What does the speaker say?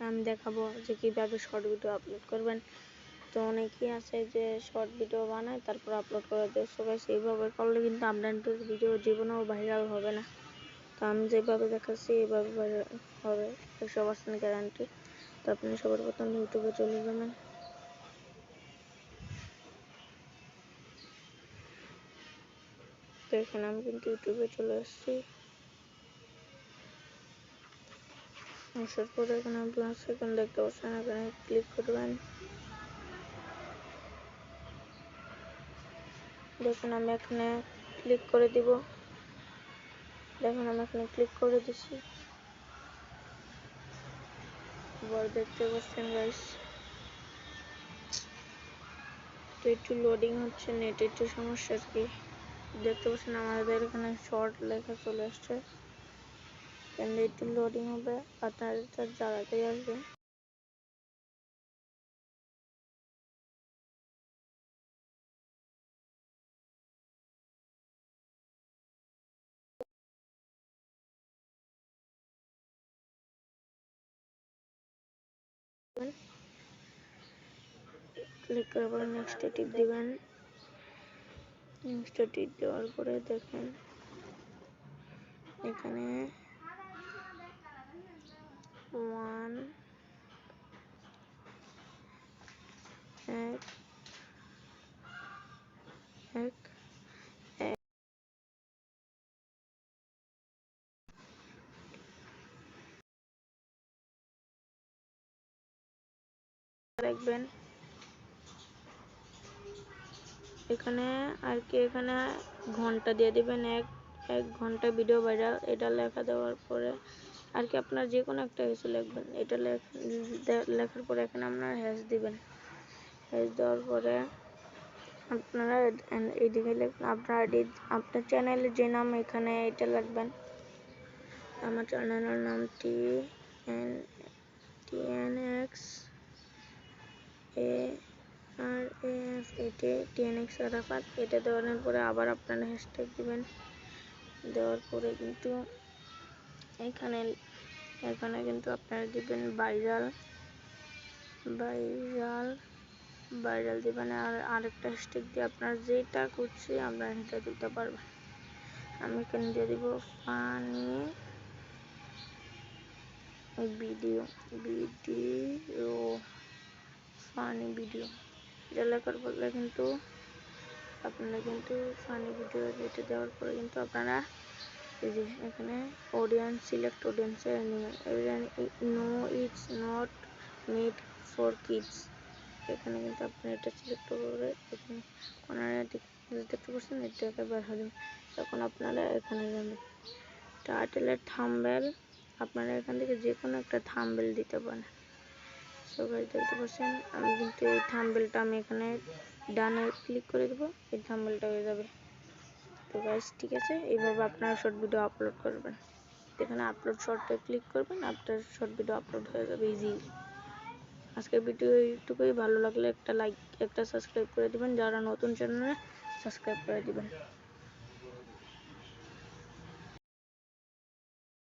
আমি দেখাবো যে কিভাবে শর্ট ভিডিও আপলোড করবেন। তো অনেকেই আছে যে শর্ট ভিডিও বানায় তারপর আপলোড করে দেয়। সো গাইস এইভাবে করলে কিন্তু আপনাদের ভিডিও জীবনেও ভাইরাল হবে না। তো আমি যেভাবে দেখাচ্ছি এইভাবে ভাইরাল হবে 100% গ্যারান্টি। তো আপনি সবার প্রথম ইউটিউবে চলে যাবেন। তো এখানে আমি কিন্তু ইউটিউবে চলে আসছি। আসার পরে এখানে প্লাস আইকন দেখতে পাচ্ছেন, এখানে ক্লিক করবেন। দেখুন আমি এখানে ক্লিক করে দিব। দেখুন আমি এখানে ক্লিক করে দিচ্ছি। এবার দেখতে পাচ্ছেন গাইস, তো একটু লোডিং হচ্ছে, নেট একটু সমস্যা আর কি। দেখতে পাচ্ছেন আমাদের এখানে শর্ট লেখা চলে আসছে। একটু লোডিং হবে, আপনাদের তার জায়গাতেই আসবে। ক্লিক করার পরে নেক্সট টিপ দিবেন। নেক্সট টিপ দেওয়ার পরে দেখেন এখানে 1 রাখবেন এখানে আর কি। এখানে ঘন্টা দিয়ে দিবেন, এক ঘন্টা ভিডিও ভাইরাল, এটা লেখা দেওয়ার পরে আর কি আপনার যে কোনো একটা কিছু লিখবেন। এটা লেখার পরে এখানে আপনারা হ্যাশ দিবেন। হ্যাশ দেওয়ার পরে আপনারা এইদিকে আপনার চ্যানেলের যে নাম এখানে এটা লিখবেন। আমার চ্যানেলের নাম TNX TNX আরাফাত। এটা দেওয়ার পরে আবার আপনারা হ্যাশট্যাগ দিবেন। দেওয়ার পরে কিন্তু এখানে কিন্তু আপনারা দিবেন ভাইরাল দিবেন। আর আরেকটা হ্যাশট্যাগ দিয়ে আপনারা যেটা করছি আপনারা এটা দিতে পারবেন। আমি এখানে দিয়ে দিব ফানি ভিডিও। এটা লেখার বদলে কিন্তু আপনারা কিন্তু ফানি ভিডিও এটা দেওয়ার পরে কিন্তু আপনারা এই যে এখানে অডিয়েন্স সিলেক্ট অডিয়েন্সে নেবেন। No it's not made for kids. এখানে কিন্তু আপনি এটা সিলেক্ট করে এখানে কর্নারে দেখতে পাচ্ছেন এটাকে বের হয়ে যাবে। তখন আপনারা এখানে যাবেন টাইটেলের থাম্বনেল। আপনারা এখান থেকে যে কোনো একটা থাম্বনেল দিতে পারেন। সো গাইস দেখতে পাচ্ছেন আমি কিন্তু এই থাম্বনেলটা আমি এখানে ডানে ক্লিক করে দেব, এই থাম্বনেলটা হয়ে যাবে। তো গাইস ঠিক আছে, এইভাবে আপনারা শর্ট ভিডিও আপলোড করবেন। এখানে আপলোড শর্টে ক্লিক করবেন, আপনার শর্ট ভিডিও আপলোড হয়ে যাবে ইজি। আজকের ভিডিও এইটুকুই। ভালো লাগলে একটা লাইক একটা সাবস্ক্রাইব করে দিবেন, যারা নতুন চ্যানেলে সাবস্ক্রাইব করে দিবেন।